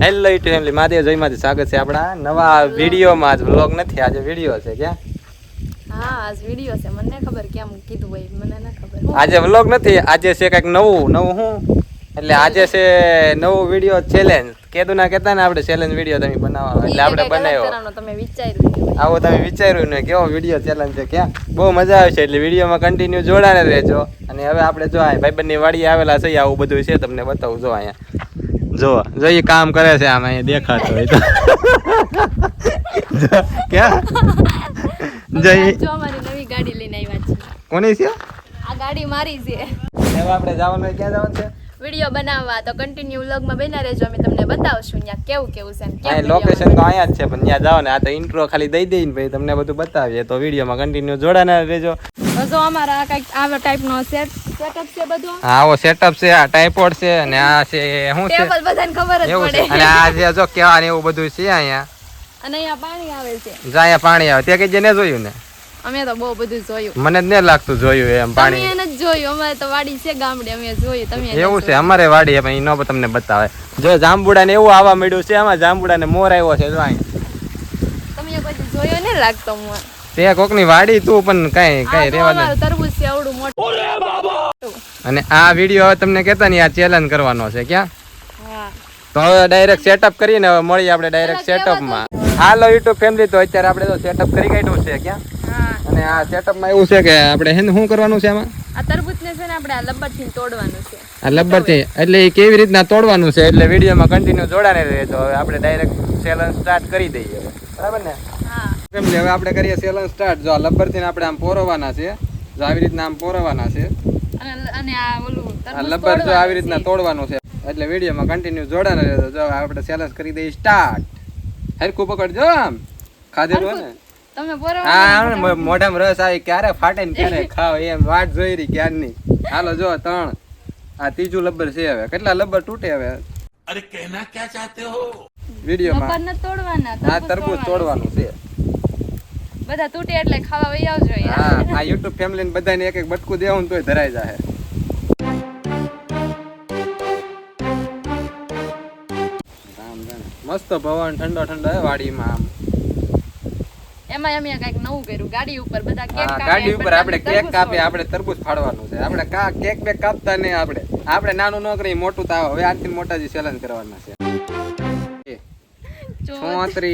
Hello YouTube family, Mahadev જય માતાજી. સ્વાગત છે આપણા નવા વિડીયોમાં. આજ વ્લોગ નથી, આજે વિડીયો છે. ક્યાં? હા, આજ વિડીયો છે. મને ખબર કેમ કીધું ભાઈ, મને ન ખબર. આજે વ્લોગ નથી, આજે છે કંઈક નવું હું એટલે આજે છે નવું વિડીયો ચેલેન્જ. કેતું ના કેતા ને આપણે ચેલેન્જ વિડીયો તમે બનાવવાનો, એટલે આપણે બનાવ્યો. તમે વિચાર્યું આવો તમે વિચાર્યું ને કેવો વિડીયો ચેલેન્જ છે. ક્યાં બહુ મજા આવે છે, એટલે વિડીયોમાં કન્ટિન્યુ જોડાને રહેજો. અને હવે આપણે જો ભાઈબંધની વાડી આવેલા છે, આવું બધું છે તમને બતાવું. જો અહીંયા જો એ કામ કરે છે, આમ અહીંયા દેખાતો હોય તો ક્યાં જો અમારી નવી ગાડી લઈને આવ્યા છે. કોની છે આ ગાડી મારી છે. હવે આપણે જવાનું, ક્યાં જવાનું છે? વિડીયો બનાવવા. તો કન્ટિન્યુ વ્લોગમાં બના રહેજો, અમે તમને બતાવશું ત્યાં કેવું કેવું છે. હા, લોકેશન તો અહીંયા જ છે, પણ ત્યાં જાવ ને આ તો ઇન્ટ્રો ખાલી દઈ દઈને ભાઈ તમને બધું બતાવીએ. તો વિડીયોમાં કન્ટિન્યુ જોડાના રહેજો. જો અમારા કંઈક આવા ટાઈપનો સેટઅપ છે બધો. હા, આવો સેટઅપ છે. આ ટાઈપોડ છે અને આ છે શું છે ટેબલ બધાને ખબર જ એવું છે. પડે. અને આ જે જો કેવા ને એવું બધું છે અહીંયા. અને અહીંયા પાણી આવે છે. જ્યાં પાણી આવે ત્યાં કઈ ને જોયું ને? અમે તો બહુ બધું જોયું. મને જ ન લાગતું જોયું એમ પાણી. તમે એને જ જોયું. અમારે તો વાડી છે ગામડે, અમે જોયું. તમે એવું છે અમારે વાડી, પણ નો તમને બતાવે. જો જાંબુડા ને એવું આવવા મળ્યું છે, આમાં જાંબુડા ને મોર આવ્યો છે. જો તમે કોઈ જોયો ને લાગતો મોર. તે કોકની વાડી તું પણ કઈ રેવા દે. તરબૂચ છે આવડું મોટું. અને આ વિડીયો હવે તમને કેતા ની આ ચેલેન્જ કરવાનો છે. ક્યાં? હા. તો હવે ડાયરેક્ટ સેટઅપ કરીને હવે મળીએ આપણે ડાયરેક્ટ સેટઅપમાં. હાલો યુટ્યુબ ફેમિલી, તો અત્યારે આપણે તો સેટઅપ કરી કાઢ્યું છે. ક્યાં? અને આ સેટઅપમાં એવું છે કે આપણે શું કરવાનું છે આમાં? આ તરબૂચને છે ને આપણે આ લબ્બરથી તોડવાનું છે. આ લબ્બરથી એટલે એ કેવી રીતના તોડવાનું છે, એટલે વિડીયોમાં કન્ટિન્યુ જોડાને રહેજો. હવે આપણે ડાયરેક્ટ ચેલેન્જ સ્ટાર્ટ કરી દઈએ. બરાબર ને? હા. ફેમિલી, હવે આપણે કરીએ ચેલેન્જ સ્ટાર્ટ. જો આ લબ્બરથી આપણે આમ પોરવવાના છે. જો આવી રીતના આમ પોરવવાના છે. અને આ ઓલું આ લબ્બર જો આવી રીતના તોડવાનું છે, એટલે વિડીયોમાં કન્ટિન્યુ જોડાને રહેજો. જો આપણે ચેલેન્જ કરી દઈએ સ્ટાર્ટ. હરખું પકડજો, આમ ખાધેલું ને. તમે પોરો. હા, મોઢામાં રસ આવી ક્યારે ફાટે ને ક્યારે ખાવ એમ વાટ જોઈ રહી ક્યારની. હાલો જો 3. આ ત્રીજું લબ્બર છે. હવે કેટલા લબ્બર તૂટે હવે? અરે કહેના ક્યા ચાહતે હો? વિડીયોમાં લબ્બર ન તોડવાના, આ તરબૂચ તોડવાનું છે. બધા તૂટે એટલે ખાવા વઈ આવજો. હા, આ YouTube ફેમિલી ને બધાને એક એક બટકું દેવું તોય ધરાઈ જાય. મસ્ત પવન, ઠંડો ઠંડો હે વાડીમાં. આમ એમાં અમે કઈક નવું કર્યું. ગાડી ઉપર બધા કેક કાપે. ગાડી ઉપર આપણે કેક કાપે, આપણે તરબૂચ ફાડવાનું છે. આપણે કેક બે કાપતા નહીં. આપણે નાનું ન કરી, મોટું તો હવે આથી મોટા જે ચેલેન્જ કરવાના છે. 34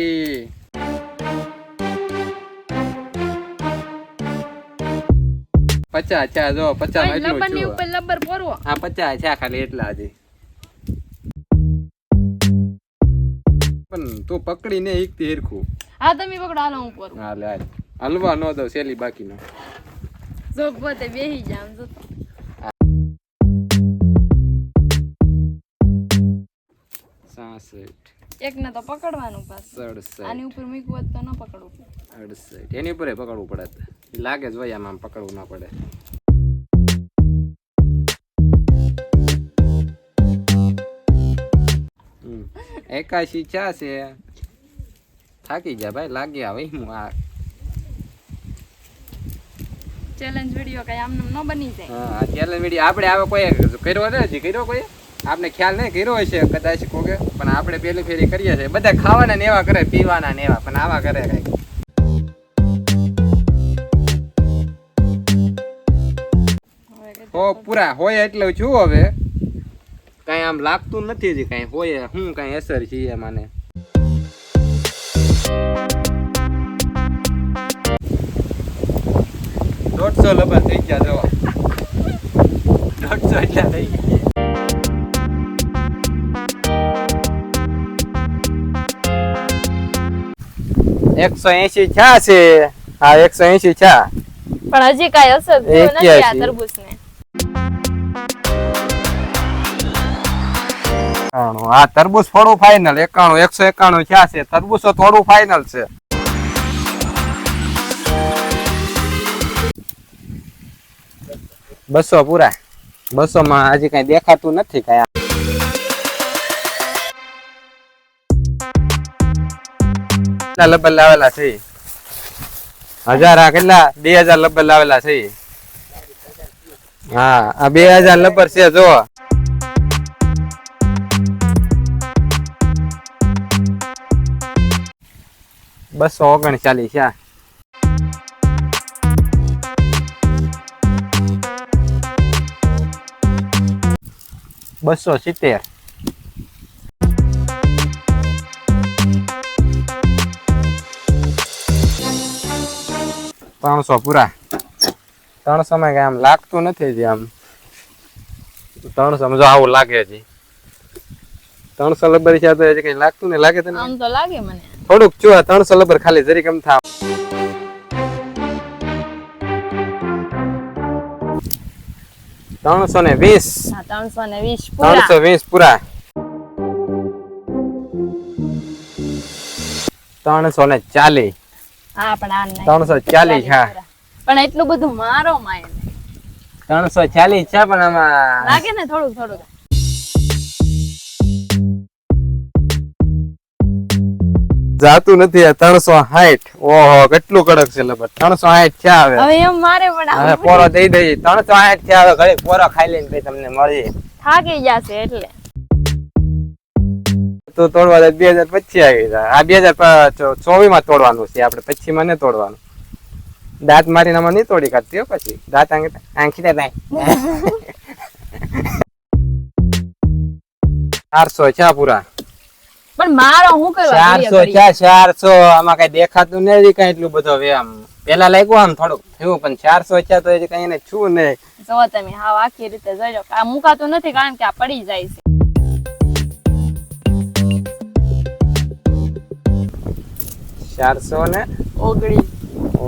50 છે. જો 50 માં એટલું લબ્બરની ઉપર લબ્બર પોરવો. હા, 50 છે ખાલી, એટલા હજી. પણ તું પકડી ને એકથી હેરખું. હા, તમે પકડો. હાલો હું પોરું. હા લે, હલવા નો દો સેલી બાકીનો. જો પોતે બેહી જામ. જો એક ને તો પકડવાનું પાસ. 67 આની ઉપર મૂકવું હોત તો ન પકડવું. 68 એની ઉપર પકડવું પડે. લાગે જ ભાઈ આમ પકડવું ના પડે. એકાશી ચા છે. થાકી ગયા ભાઈ, લાગ્યા ભાઈ. હું આ ચેલેન્જ વિડિયો કઈ આમ ન બની જાય. હા, ચેલેન્જ વિડિયો આપણે આવે કોઈ કર્યો નથી. કર્યો કોઈ આપણે ખ્યાલ નહીં કર્યો હોય છે કદાચ કોકે, પણ આપણે પહેલી ફેરી કરીએ છીએ. બધા ખાવાના ને એવા કરે, પીવાના ને એવા, પણ આવા કરે કઈક. પૂરા હોય એટલે છું. હવે કઈ આમ લાગતું નથી હજી કઈ હોય. હું કઈ અસર છે એમાં ને. દોઢસો લબર થઈ ગયા. જવા 150 એટલા થઈ ગયા. 180 છા છે. હા, 180 છા, પણ હજી કઈ અસર નથી આ તરબૂચને. આ તરબૂચ થોડું ફાઇનલ 91 191 છા છે. તરબૂચો થોડું ફાઇનલ છે. બસો પૂરા. 200 માં હજી કઈ દેખાતું નથી કઈ. કેટલા લબ્બર લાવેલા છે? 1000. કેટલા? 2000 લબ્બર લાવેલા છે. હા, આ 2000 લબ્બર છે. જો 239 આ 270 300 પૂરા 300 માં કઈ આમ લાગતું નથી જે આમ 300 માં જો આવું લાગે છે 300 લબર છે તો હજી કઈ લાગતું ને લાગે તને આમ તો લાગે મને થોડુંક જો 300 લબર ખાલી જરી કમ થાવ 320 હા 320 પૂરા 320 પૂરા 340 હા પણ આ નહીં 340 હા પણ એટલું બધું મારો માય 340 છે પણ આમાં લાગે ને થોડુંક થોડુંક જાતું નથી 360 ઓહો કેટલું કડક છે લબર 360 છે આવે હવે એમ મારે પણ હવે પોરો દઈ દઈ 360 છે હવે ઘરે પોરો ખાઈ લઈને પછી તમને મળી થાકી જશે એટલે તો તોડવા દે 2025 આવી જાય આ 2024 માં તોડવાનું છે આપણે 25 માં ને તોડવાનું દાંત મારીને આમાં નહીં તોડી કાઢતી હો પછી દાંત આંખી દે ભાઈ 400 છે પૂરા પણ મારો હું કરવા 400 છે 400 આમાં કઈ દેખાતું નથી કઈ એટલું બધો હવે આમ પેલા લાગ્યું આમ થોડુંક થયું પણ 400 છે તો હજી કઈ એને છું નહીં જો તમે હાવ આખી રીતે જોઈ લો આ મુકાતું નથી કારણ કે આ પડી જાય છે 400 ને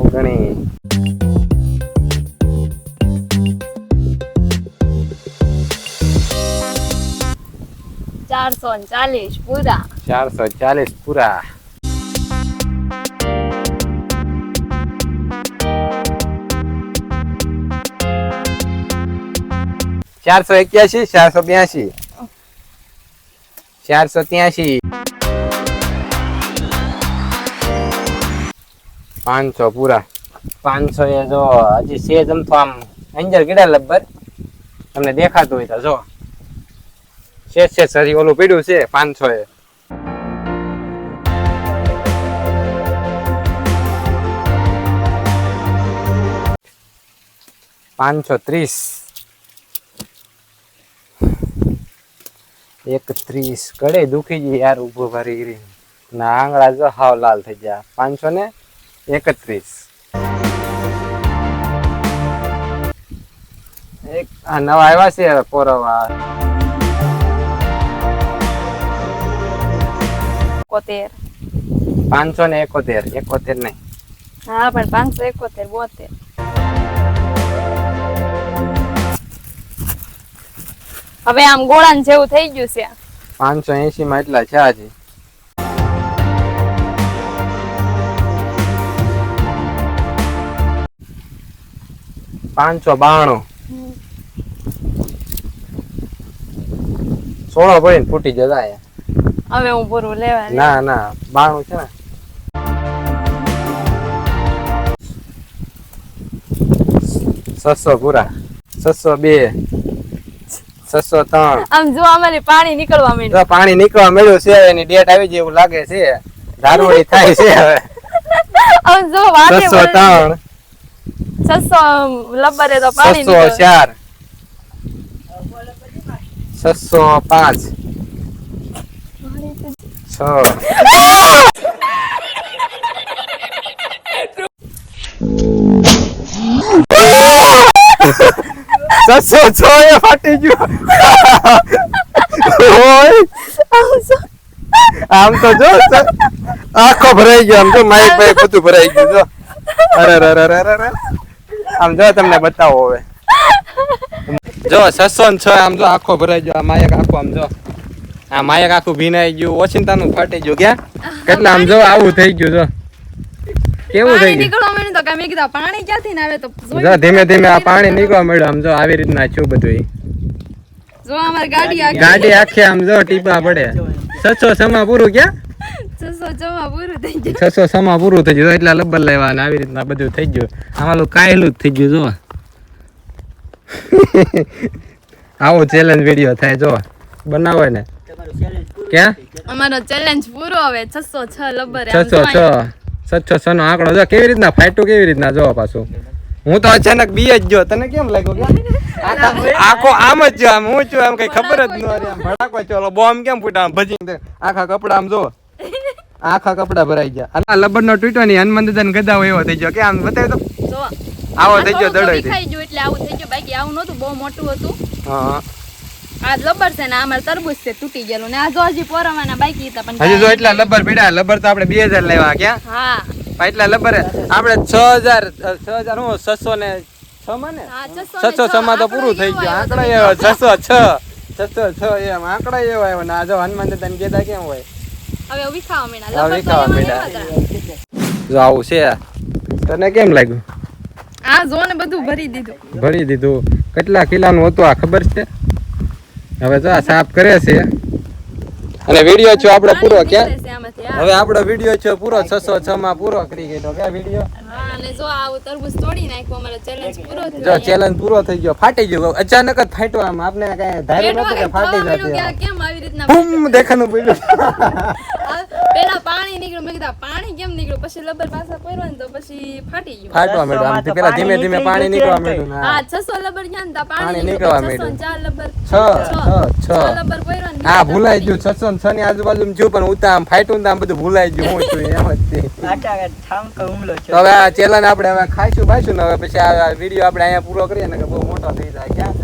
19 440 પૂરા 440 પૂરા 481 482 483 500 પૂરા 500 એ જો હજી છે જમતો આમ અંજર ગીડા લબ્બર તમને દેખાતું હોય તો જો છે સરી ઓલું પડ્યું છે 500 એ 530 31 કડે દુખી ગઈ યાર ઉભો ભરી ગઈ ના આંગળા જો હાવ લાલ થઈ ગયા 531 એક આ નવા આવ્યા છે પોરવા 71 571 71 નહીં હા પણ 571 72 હવે આમ ગોળાન જેવું થઈ ગયું છે 580 માં એટલા છે હજી 592 16 પડીને ફૂટી જતા હવે હું પૂરું લેવા ના ના 92 છે ને 600 પૂરા 602 603 આમ જો અમારે પાણી નીકળવા માંડ્યું તો પાણી નીકળવા મળ્યું છે એની ડેટ આવી જેવું લાગે છે ધારવડી થાય છે હવે આમ જો વાતે 603 600 લબ્બરે તો પાણી 604 605 6 606 એ ફાટી ગયું આમ તો જો આખો ભરાઈ ગયો આમ જો માઇક ભાઈ બધું ભરાઈ ગયું જો અરે આમ જો તમને બતાવો હવે જો 606 આમ જો આખો ભરાઈ ગયો આ માયક આખો આમ જો આ માયક આખું ભીનાઈ ગયું ઓચિંતાનું ફાટી ગયું ક્યાં કેટલા આમ જો આવું થઈ ગયું જો કેવું થઈ ગયું નીકળવા માંડ્યું તો કામે કીધું પાણી ક્યાંથી ને આવે તો જો ધીમે ધીમે આ પાણી નીકળવા મળ્યું આમ જો આવી રીતના છું બધું જો અમારી ગાડી આખી આમ જો ટીપા પડે 600 માં પૂરું ક્યાં 606 પૂરું થઈ ગયું 600 માં પૂરું થઈ ગયું એટલા લબ્બર લેવા ને આવી રીતના બધું થઈ ગયું આમાં કાયલું જ થઈ ગયું જો આવો ચેલેન્જ વિડિયો થાય જો બનાવો ને ક્યાં અમારો ચેલેન્જ પૂરો હવે 606 લબ્બરે 606 706 નો આંકડો જો કેવી રીતના ફાટ્યું કેવી રીતના જો પાછું હું તો અચાનક બી જ ગયો તને કેમ લાગ્યો કે આખો આમ જ જો આમ હું છું આમ કઈ ખબર જ ન રહી આમ ભડાકો ચલો બોમ્બ કેમ ફૂટા ભજી આખા કપડા આમ જો આખા કપડા ભરાઈ ગયા આ લબર નો તૂટ્યો ની હનુમાન દાદા ગદા એવો થઈ ગયો કે આમ બતાવી તો જો આવો થઈ ગયો દડો ખાઈ ગયો એટલે આવું થઈ ગયું બાકી આવું નહોતું બહુ મોટું હતું હા આ લબર છે ને અમાર તરબૂચ છે તૂટી ગયેલું ને આ જો હજી પોરવાના બાકી હતા પણ હજી જો એટલા લબર પીડા લબર તો આપણે 2000 લેવા ક્યાં હા એટલા લબર આપણે 6000 હું 600 ને 6 માં ને હા 606 માં તો પૂરું થઈ ગયું આંકડા એવો 606 એમ આંકડા એવો આવ્યો ને આ જો હનુમાન દાદા ને ગેદા કેમ હોય હવે વિખાવા મીના હવે લબર વિખાવા તો મીંડા. જો આવું છે તને કેમ લાગ્યું આ જો ને બધું ભરી દીધું ભરી દીધું કેટલા કિલાનું હતું આ ખબર છે હવે જો આ સાફ કરે છે અને વિડિયો છે આપણો પૂરો ક્યાં હવે આપણો વિડિયો છે પૂરો 606 માં પૂરો કરી ગયો કે વિડિયો હા અને જો આવું તરબૂચ તોડી નાખ્યું અમારો ચેલેન્જ પૂરો થયો જો ચેલેન્જ પૂરો થઈ ગયો ફાટી ગયો અચાનક જ ફાટ્યો આમ આપને કઈ ધાર્યું નતું કે ફાટી જશે કેમ આવી રીતના બૂમ દેખાનું પડ્યું પેલા પાણી નીકળ્યું મેં કીધું પાણી કેમ નીકળ્યું પછી લબર પાછા પહેરવા ને તો પછી ફાટી ગયું ફાટવા માંડ્યું આમ પેલા ધીમે ધીમે પાણી નીકળવા માંડ્યું હા 600 લબર ગયા ને પાણી પાણી નીકળવા નીકળવા માંડ્યું. 604 લબર 6 લબર પહેરવા ને હા ભૂલાઈ ગયું 606 ની આજુબાજુ થયું પણ ઉતા આમ ફાટ્યું ને આમ બધું ભૂલાઈ ગયું હું છું એમ જ તે. તો હવે આ ચેલેન્જ આપણે હવે ખાઈશું બાઈશું ને હવે પછી આ વિડીયો આપણે અહીંયા પૂરો કરીએ ને કે બહુ મોટો થઈ જાય ક્યાં